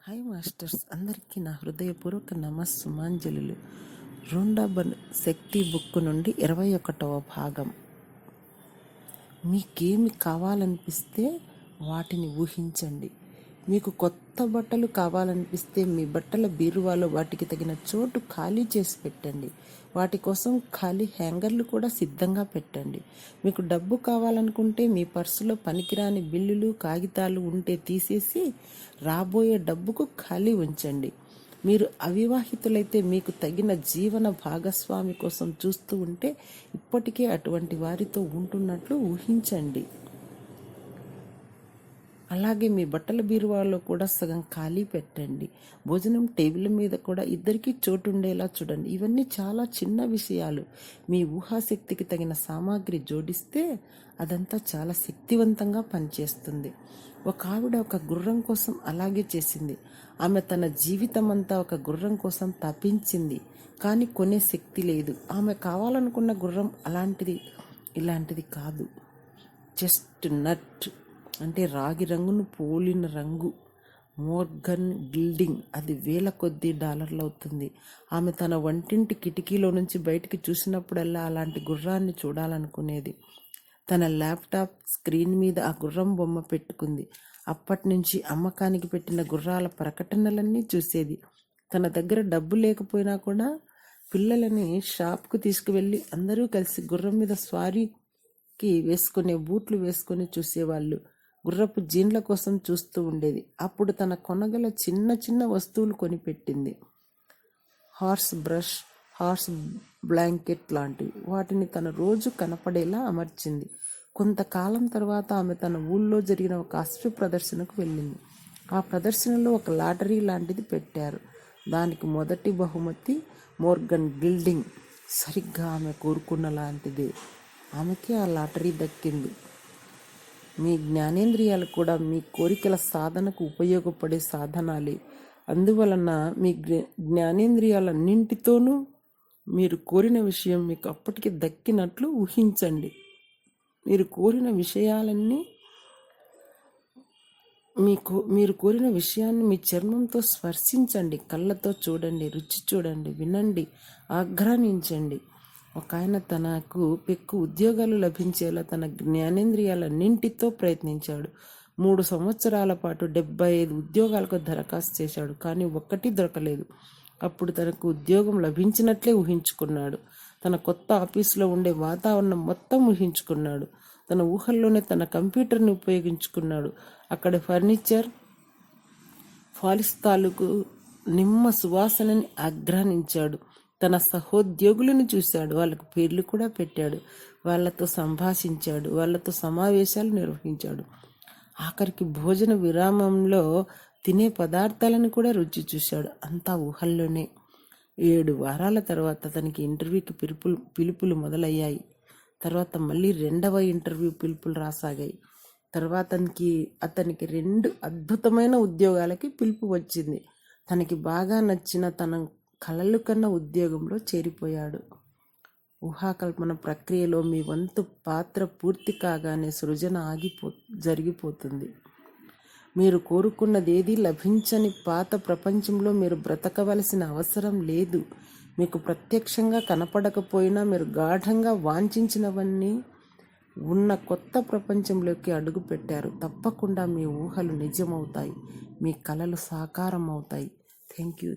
Hi masters, అందరికీ నా హృదయపూర్వక నమస్సుమాంజలులు. రెండవ శక్తి బుక్ నుండి 21వ భాగం. మీకేమి కావాలనిపిస్తే వాటిని ఊహించండి. మీకు కొత్త బట్టలు కావాలనిపిస్తే మీ బట్టల బీరువాలో వాటికి తగిన చోటు ఖాళీ చేసి పెట్టండి. వాటి కోసం ఖాళీ హ్యాంగర్లు కూడా సిద్ధంగా పెట్టండి. మీకు డబ్బు కావాలనుకుంటే మీ పర్సులో పనికిరాని బిల్లులు కాగితాలు ఉంటే తీసేసి రాబోయే డబ్బుకు ఖాళీ ఉంచండి. మీరు అవివాహితులైతే మీకు తగిన జీవన భాగస్వామి కోసం చూస్తూ ఉంటే ఇప్పటికే అటువంటి వారితో ఉంటున్నట్లు ఊహించండి. అలాగే మీ బట్టల బీరువాలో కూడా సగం ఖాళీ పెట్టండి. భోజనం టేబుల్ మీద కూడా ఇద్దరికీ చోటు ఉండేలా చూడండి. ఇవన్నీ చాలా చిన్న విషయాలు. మీ ఊహాశక్తికి తగిన సామాగ్రి జోడిస్తే అదంతా చాలా శక్తివంతంగా పనిచేస్తుంది. ఒక ఆవిడ ఒక గుర్రం కోసం అలాగే చేసింది. ఆమె తన జీవితం అంతా ఒక గుర్రం కోసం తప్పించింది, కానీ కొనే శక్తి లేదు. ఆమె కావాలనుకున్న గుర్రం అలాంటిది ఇలాంటిది కాదు. జస్ట్ నట్ అంటే రాగి రంగును పోలిన రంగు. Morgan gelding. అది వేల కొద్ది డాలర్లు అవుతుంది. ఆమె తన వంటింటి కిటికీలో నుంచి బయటికి చూసినప్పుడల్లా అలాంటి గుర్రాన్ని చూడాలనుకునేది. తన ల్యాప్టాప్ స్క్రీన్ మీద ఆ గుర్రం బొమ్మ పెట్టుకుంది. అప్పటి నుంచి అమ్మకానికి పెట్టిన గుర్రాల ప్రకటనలన్నీ చూసేది. తన దగ్గర డబ్బు లేకపోయినా కూడా పిల్లలని షాప్కు తీసుకువెళ్ళి అందరూ కలిసి గుర్రం మీద స్వారీకి వేసుకునే బూట్లు వేసుకొని చూసేవాళ్ళు. గుర్రపు జీన్ల కోసం చూస్తూ ఉండేది. అప్పుడు తన కొనగల చిన్న చిన్న వస్తువులు కొనిపెట్టింది. హార్స్ బ్రష్, హార్స్ బ్లాంకెట్ లాంటివి. వాటిని తన రోజు కనపడేలా అమర్చింది. కొంతకాలం తర్వాత ఆమె తన ఊళ్ళో జరిగిన ఒక అశ్వ ప్రదర్శనకు వెళ్ళింది. ఆ ప్రదర్శనలో ఒక లాటరీ లాంటిది పెట్టారు. దానికి మొదటి బహుమతి మోర్గన్ గిల్డింగ్. సరిగ్గా ఆమె కోరుకున్న లాంటిదే. ఆమెకి ఆ లాటరీ దక్కింది. మీ జ్ఞానేంద్రియాలు కూడా మీ కోరికల సాధనకు ఉపయోగపడే సాధనాలే. అందువలన మీ జ్ఞానేంద్రియాలన్నింటితోనూ మీరు కోరిన విషయం మీకు అప్పటికి దక్కినట్లు ఊహించండి. మీరు కోరిన విషయాలన్నీ మీరు కోరిన విషయాన్ని మీ చర్మంతో స్పర్శించండి, కళ్ళతో చూడండి, రుచి చూడండి, వినండి, ఆఘ్రానించండి. ఒక ఆయన తనకు పెక్కు ఉద్యోగాలు లభించేలా తన జ్ఞానేంద్రియాలన్నింటితో ప్రయత్నించాడు. 3 సంవత్సరాల పాటు 75 ఉద్యోగాలకు దరఖాస్తు చేశాడు, కానీ ఒక్కటి దొరకలేదు. అప్పుడు తనకు ఉద్యోగం లభించినట్లే ఊహించుకున్నాడు. తన కొత్త ఆఫీసులో ఉండే వాతావరణం మొత్తం ఊహించుకున్నాడు. తన ఊహల్లోనే తన కంప్యూటర్ని ఉపయోగించుకున్నాడు. అక్కడ ఫర్నిచర్, ఫాలిస్ తాలూకు నిమ్మ సువాసనని ఆఘ్రానించాడు. తన సహోద్యోగులను చూశాడు. వాళ్ళకు పేర్లు కూడా పెట్టాడు. వాళ్ళతో సంభాషించాడు. వాళ్ళతో సమావేశాలు నిర్వహించాడు. ఆఖరికి భోజన విరామంలో తినే పదార్థాలను కూడా రుచి చూశాడు. అంతా ఊహల్లోనే. 7 వారాల తర్వాత అతనికి ఇంటర్వ్యూకి పిలుపులు మొదలయ్యాయి. తర్వాత మళ్ళీ 2వ ఇంటర్వ్యూ పిలుపులు రాసాగాయి. తర్వాత అతనికి 2 అద్భుతమైన ఉద్యోగాలకి పిలుపు వచ్చింది. తనకి బాగా నచ్చిన తన కలలు కన్న ఉద్యోగంలో చేరిపోయాడు. ఊహాకల్పన ప్రక్రియలో మీ వంతు పాత్ర పూర్తి కాగానే సృజన జరిగిపోతుంది. మీరు కోరుకున్నదేది లభించని పాత ప్రపంచంలో మీరు బ్రతకవలసిన అవసరం లేదు. మీకు ప్రత్యక్షంగా కనపడకపోయినా మీరు గాఢంగా వాంఛించినవన్నీ ఉన్న కొత్త ప్రపంచంలోకి అడుగు పెట్టారు. తప్పకుండా మీ ఊహలు నిజమవుతాయి. మీ కలలు సాకారం అవుతాయి. Thank you.